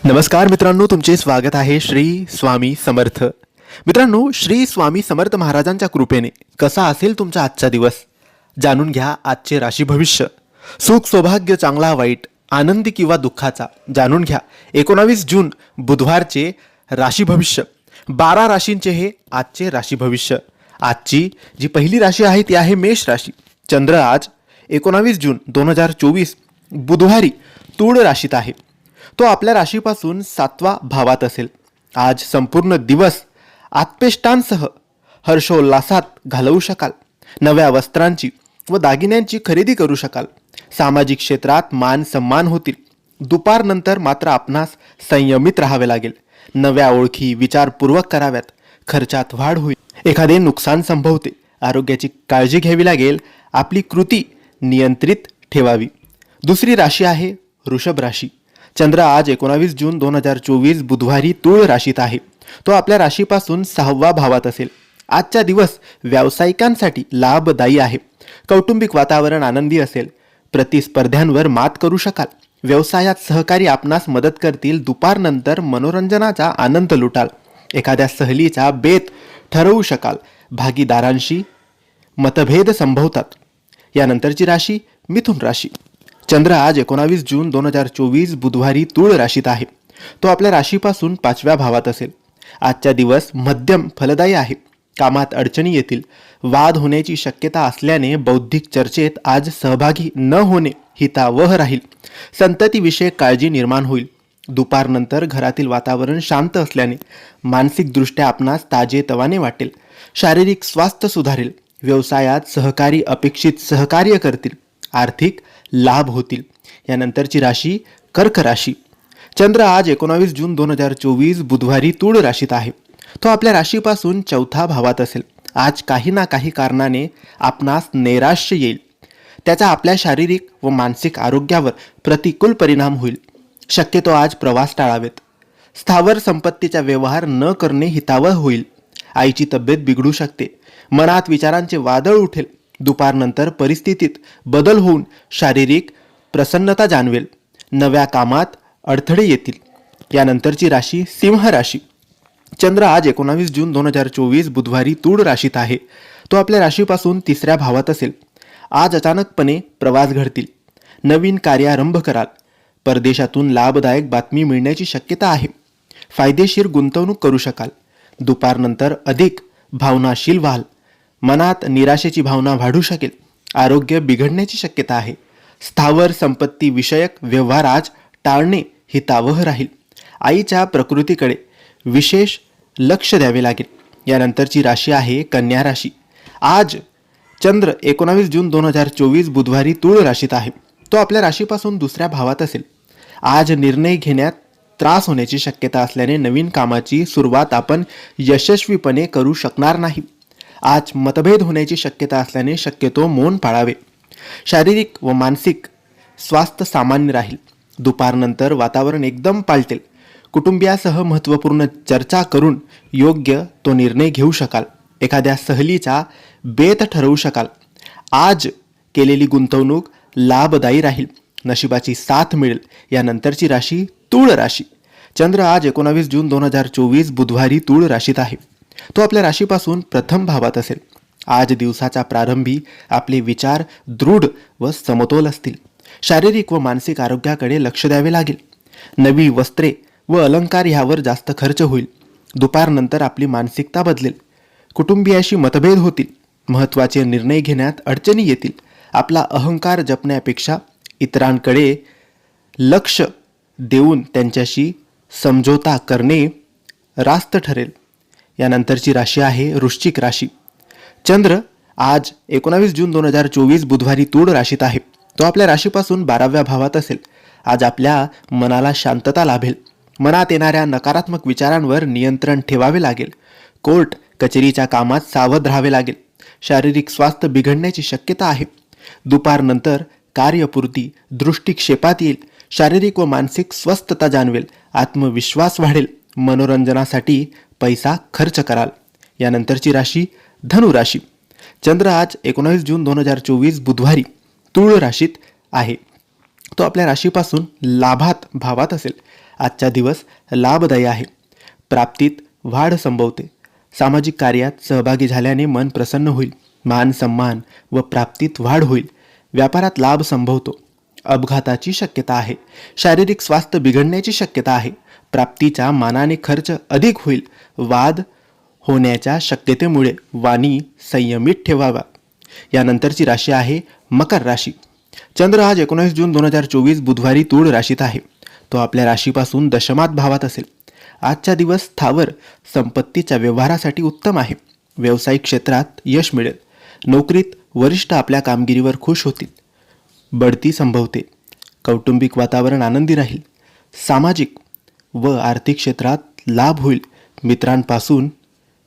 नमस्कार मित्रांनो, तुमचे स्वागत आहे श्री स्वामी समर्थ. मित्रांनो, श्री स्वामी समर्थ महाराजांच्या कृपेने कसा असेल तुमचा आजचा दिवस जाणून घ्या. आजचे राशी भविष्य, सुख सौभाग्य, चांगला वाईट, आनंदी किंवा दुःखाचा जाणून घ्या. 19 जून बुधवारचे राशी भविष्य, 12 राशींचे हे आजचे राशी भविष्य. आजची जी पहिली राशी आहे ती आहे मेष राशी. चंद्र आज 19 जून 2024 बुधवारी तूळ राशीत आहे. तो आपल्या राशीपासून 7व्या भावात असेल. आज संपूर्ण दिवस आत्पेष्टांसह हर्षोल्लासात घालवू शकाल. नव्या वस्त्रांची व दागिन्यांची खरेदी करू शकाल. सामाजिक क्षेत्रात मान सन्मान होतील. दुपारनंतर मात्र आपणास संयमित राहावे लागेल. नव्या ओळखी विचारपूर्वक कराव्यात. खर्चात वाढ होईल. एखादे नुकसान संभवते. आरोग्याची काळजी घ्यावी लागेल. आपली कृती नियंत्रित ठेवावी. दुसरी राशी आहे वृषभ राशी. चंद्र आज 19 जून 2024 बुधवारी तूळ राशीत आहे. तो आपल्या राशीपासून 6व्या भावात असेल. आजचा दिवस व्यावसायिकांसाठी लाभदायी आहे. कौटुंबिक वातावरण आनंदी असेल. प्रतिस्पर्ध्यांवर मात करू शकाल. व्यवसायात सहकारी आपणास मदत करतील. दुपारनंतर मनोरंजनाचा आनंद लुटाल. एखाद्या सहलीचा बेत ठरवू शकाल. भागीदारांशी मतभेद संभवतात. यानंतरची राशी मिथुन राशी. चंद्र आज 19 जून 2024 बुधवारी तूळ राशीत आहे. तो आपल्या राशीपासून 5व्या भावात असेल. आजचा दिवस मध्यम फलदायी आहे. कामात अडचणी येतील. वाद होण्याची शक्यता असल्याने बौद्धिक चर्चेत आज सहभागी न होणे हितावह राहील. संततीविषयक काळजी निर्माण होईल. दुपारनंतर घरातील वातावरण शांत असल्याने मानसिकदृष्ट्या आपणास ताजेतवाने वाटेल. शारीरिक स्वास्थ्य सुधारेल. व्यवसायात सहकारी अपेक्षित सहकार्य करतील. आर्थिक लाभ होतील. यानंतरची राशी कर्क राशी. चंद्र आज 19 जून 2024 बुधवारी तूळ राशीत आहे. तो आपल्या राशीपासून 4थ्या भावात असेल. आज काही ना काही कारणाने आपणास नैराश्य येईल. त्याचा आपल्या शारीरिक व मानसिक आरोग्यावर प्रतिकूल परिणाम होईल. शक्यतो आज प्रवास टाळावेत. स्थावर संपत्तीचा व्यवहार न करणे हितावह होईल. आईची तब्येत बिघडू शकते. मनात विचारांचे वादळ उठेल. दुपारनंतर परिस्थितीत बदल होऊन शारीरिक प्रसन्नता जाणवेल. नव्या कामात अडथळे येतील. यानंतरची राशी सिंह राशी. चंद्र आज 19 जून 2024 बुधवारी तूळ राशीत आहे. तो आपल्या राशीपासून 3ऱ्या भावात असेल. आज अचानकपणे प्रवास घडतील. नवीन कार्यारंभ कराल. परदेशातून लाभदायक बातमी मिळण्याची शक्यता आहे. फायदेशीर गुंतवणूक करू शकाल. दुपारनंतर अधिक भावनाशील व्हाल. मनात निराशेची भावना वाढू शकेल. आरोग्य बिघडण्याची शक्यता आहे. स्थावर संपत्ती विषयक व्यवहार आज टाळणे हितावह राहील. आईच्या प्रकृतीकडे विशेष लक्ष द्यावे लागेल. यानंतरची राशी आहे कन्या राशी. आज चंद्र 19 जून 2024 बुधवारी तूळ राशीत आहे. तो आपल्या राशीपासून 2ऱ्या भावात असेल. आज निर्णय घेण्यात त्रास होण्याची शक्यता असल्याने नवीन कामाची सुरुवात आपण यशस्वीपणे करू शकणार नाही. आज मतभेद होण्याची शक्यता असल्याने शक्यतो मौन पाळावे. शारीरिक व मानसिक स्वास्थ्य सामान्य राहील. दुपारनंतर वातावरण एकदम पालटेल. कुटुंबियासह महत्त्वपूर्ण चर्चा करून योग्य तो निर्णय घेऊ शकाल. एखाद्या सहलीचा बेत ठरवू शकाल. आज केलेली गुंतवणूक लाभदायी राहील. नशिबाची साथ मिळेल. यानंतरची राशी तूळ राशी. चंद्र आज 19 जून 2024 बुधवारी तूळ राशीत आहे. तो आपल्या राशीपासून 1म भावात असेल. आज दिवसाच्या प्रारंभी आपले विचार दृढ व समतोल असतील. शारीरिक व मानसिक आरोग्याकडे लक्ष द्यावे लागेल. नवी वस्त्रे व अलंकार ह्यावर जास्त खर्च होईल. दुपारनंतर आपली मानसिकता बदलेल. कुटुंबियाशी मतभेद होतील. महत्त्वाचे निर्णय घेण्यात अडचणी येतील. आपला अहंकार जपण्यापेक्षा इतरांकडे लक्ष देऊन त्यांच्याशी समझोता करणे रास्त ठरेल. यानंतरची राशी आहे वृश्चिक राशी. चंद्र आज 19 जून 2024 बुधवारी तूळ राशीत आहे. तो आपल्या राशीपासून 12व्या भावात असेल. आज आपल्या मनाला शांतता लाभेल. मनात येणाऱ्या नकारात्मक विचारांवर नियंत्रण ठेवावे लागेल. कोर्ट कचेरीच्या कामात सावध राहावे लागेल. शारीरिक स्वास्थ्य बिघडण्याची शक्यता आहे. दुपारनंतर कार्यपूर्ती दृष्टिक्षेपात येईल. शारीरिक व मानसिक स्वस्थता जाणवेल. आत्मविश्वास वाढेल. मनोरंजनासाठी पैसा खर्च कराल. यानंतरची राशी धनु राशी. चंद्र आज 19 जून 2024 बुधवारी तूळ राशीत आहे. तो आपल्या राशीपासून लाभात भावात असेल. आजचा दिवस लाभदायी आहे. प्राप्तीत वाढ संभवते. सामाजिक कार्यात सहभागी झाल्याने मन प्रसन्न होईल. मान सन्मान व प्राप्तीत वाढ होईल. व्यापारात लाभ संभवतो. अपघाताची शक्यता आहे. शारीरिक स्वास्थ्य बिघडण्याची शक्यता आहे. प्राप्तीच्या मानाने खर्च अधिक होईल. वाद होण्याच्या शक्यतेमुळे वाणी संयमित ठेवावा. यानंतरची राशी आहे मकर राशी. चंद्र आज 19 जून 2024 बुधवारी तूळ राशीत आहे. तो आपल्या राशीपासून दशमात भावात असेल. आजचा दिवस स्थावर संपत्तीच्या व्यवहारासाठी उत्तम आहे. व्यावसायिक क्षेत्रात यश मिळेल. नोकरीत वरिष्ठ आपल्या कामगिरीवर खुश होतील. बढती संभवते. कौटुंबिक वातावरण आनंदी राहील. सामाजिक व आर्थिक क्षेत्रात लाभ होईल. मित्रांपासून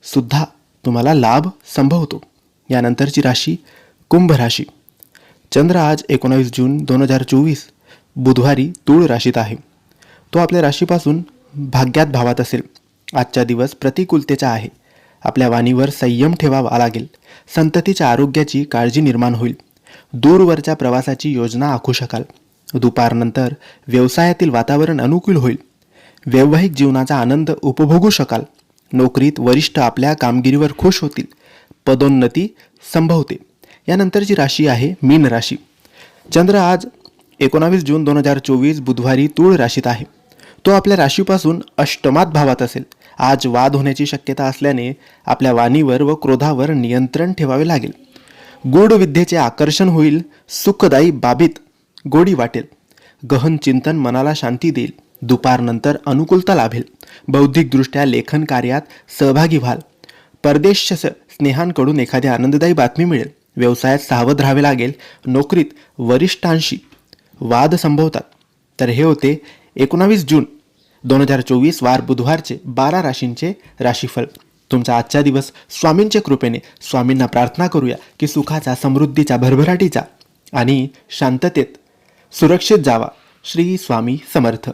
सुद्धा तुम्हाला लाभ संभवतो. यानंतरची राशी कुंभ राशी. चंद्र आज 19 जून 2024 बुधवारी तूळ राशीत आहे. तो आपल्या राशीपासून भाग्यात भावात असेल. आजचा दिवस प्रतिकूलतेचा आहे. आपल्या वाणीवर संयम ठेवावा लागेल. संततीच्या आरोग्याची काळजी निर्माण होईल. दूरवरच्या प्रवासाची योजना आखू शकाल. दुपारनंतर व्यवसायातील वातावरण अनुकूल होईल. वैवाहिक जीवनाचा आनंद उपभोगू शकाल. नोकरीत वरिष्ठ आपल्या कामगिरीवर खुश होतील. पदोन्नती संभवते. यानंतरची राशी आहे मीन राशी. चंद्र आज 19 जून 2024 बुधवारी तूळ राशीत आहे. तो आपल्या राशीपासून अष्टमात भावात असेल. आज वाद होण्याची शक्यता असल्याने आपल्या वाणीवर व क्रोधावर नियंत्रण ठेवावे लागेल. गूढ विद्येचे आकर्षण होईल. सुखदायी बाबीत गोडी वाटेल. गहन चिंतन मनाला शांती देईल. दुपारनंतर अनुकूलता लाभेल. बौद्धिकदृष्ट्या लेखन कार्यात सहभागी व्हाल. परदेश स्नेहांकडून एखादी आनंददायी बातमी मिळेल. व्यवसायात सावध राहावे लागेल. नोकरीत वरिष्ठांशी वाद संभवतात. तर हे होते 19 जून 2024 वार बुधवारचे 12 राशींचे राशीफळ. तुमचा आजचा दिवस स्वामींच्या कृपेने. स्वामींना प्रार्थना करूया की सुखाचा, समृद्धीचा, भरभराटीचा आणि शांततेत सुरक्षित जावा. श्री स्वामी समर्थ.